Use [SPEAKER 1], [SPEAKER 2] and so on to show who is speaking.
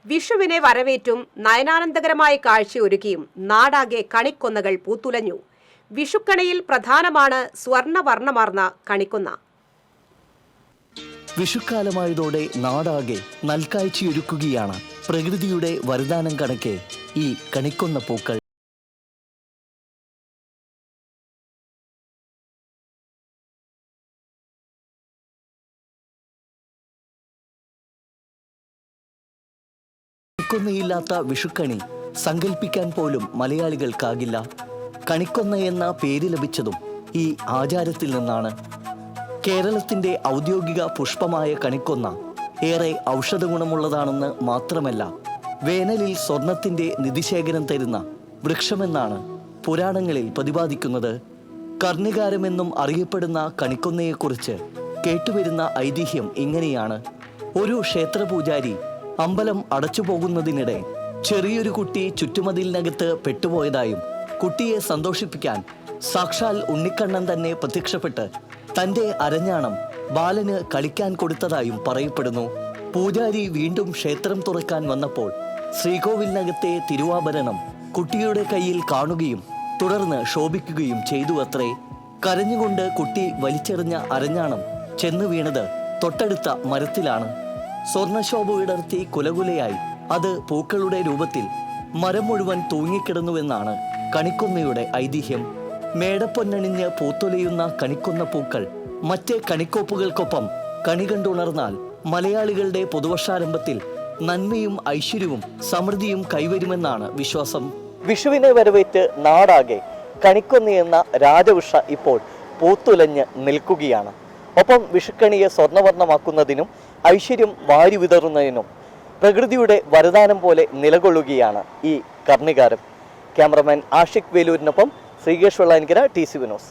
[SPEAKER 1] വിഷുവിനെ വരവേറ്റും നയനാനന്ദകരമായ കാഴ്ചയൊരുക്കിയും നാടാകെ കണിക്കൊന്നകൾ പൂത്തുലഞ്ഞു. വിഷുക്കണിയിൽ പ്രധാനമാണ് സ്വർണ്ണവർണ്ണമാർന്ന കണിക്കൊന്ന.
[SPEAKER 2] വിഷുക്കാലമായതോടെ നാടാകെ നൽകാഴ്ചയൊരുക്കുകയാണ് പ്രകൃതിയുടെ വരദാനം കണക്കെ ഈ കണിക്കൊന്ന പൂക്കൾ. കണിക്കൊന്നയില്ലാത്ത വിഷുക്കണി സങ്കല്പിക്കാൻ പോലും മലയാളികൾക്കാകില്ല. കണിക്കൊന്ന എന്ന പേര് ലഭിച്ചതും ഈ ആചാരത്തിൽ നിന്നാണ്. കേരളത്തിന്റെ ഔദ്യോഗിക പുഷ്പമായ കണിക്കൊന്ന ഏറെ ഔഷധ ഗുണമുള്ളതാണെന്ന് മാത്രമല്ല, വേനലിൽ സ്വർണത്തിന്റെ നിധിശേഖരം തരുന്ന വൃക്ഷമെന്നാണ് പുരാണങ്ങളിൽ പ്രതിപാദിക്കുന്നത്. കർണികാരമെന്നും അറിയപ്പെടുന്ന കണിക്കൊന്നയെക്കുറിച്ച് കേട്ടുവരുന്ന ഐതിഹ്യം ഇങ്ങനെയാണ്. ഒരു ക്ഷേത്രപൂജാരി അമ്പലം അടച്ചുപോകുന്നതിനിടെ ചെറിയൊരു കുട്ടി ചുറ്റുമതിലിനകത്ത് പെട്ടുപോയതായും കുട്ടിയെ സന്തോഷിപ്പിക്കാൻ സാക്ഷാൽ ഉണ്ണിക്കണ്ണൻ തന്നെ പ്രത്യക്ഷപ്പെട്ട് തന്റെ അരഞ്ഞാണം ബാലന് കളിക്കാൻ കൊടുത്തതായും പറയപ്പെടുന്നു. പൂജാരി വീണ്ടും ക്ഷേത്രം തുറക്കാൻ വന്നപ്പോൾ ശ്രീകോവിലിനകത്തെ തിരുവാഭരണം കുട്ടിയുടെ കയ്യിൽ കാണുകയും തുടർന്ന് ശോഭിക്കുകയും ചെയ്തു അത്രേ. കരഞ്ഞുകൊണ്ട് കുട്ടി വലിച്ചെറിഞ്ഞ അരഞ്ഞാണം ചെന്ന് വീണത് തൊട്ടടുത്ത മരത്തിലാണ്. സ്വർണശോഭ വിടർത്തി കുലകുലയായി അത് പൂക്കളുടെ രൂപത്തിൽ മരം മുഴുവൻ തൂങ്ങിക്കിടന്നുവെന്നാണ് കണിക്കൊന്നയുടെ ഐതിഹ്യം. മേടപ്പൊന്നണിഞ്ഞ് പൂത്തുലയുന്ന കണിക്കൊന്ന പൂക്കൾ മറ്റേ കണിക്കോപ്പുകൾക്കൊപ്പം കണി കണ്ടുണർന്നാൽ മലയാളികളുടെ പുതുവർഷാരംഭത്തിൽ നന്മയും ഐശ്വര്യവും സമൃദ്ധിയും കൈവരുമെന്നാണ് വിശ്വാസം. വിഷുവിനെ വരവേറ്റ് നാടാകെ കണിക്കൊന്ന എന്ന രാജവൃക്ഷ ഇപ്പോൾ പൂത്തുലഞ്ഞ് നിൽക്കുകയാണ്. ഒപ്പം വിഷുക്കണിയെ സ്വർണ്ണവർണ്ണമാക്കുന്നതിനും ഐശ്വര്യം വാരി വിതറുന്നതിനും പ്രകൃതിയുടെ വരദാനം പോലെ നിലകൊള്ളുകയാണ് ഈ കർണികാരം. Cameraman Ashiq വേലൂരിനൊപ്പം Sreekesh Vellanikkara, TC Vinos.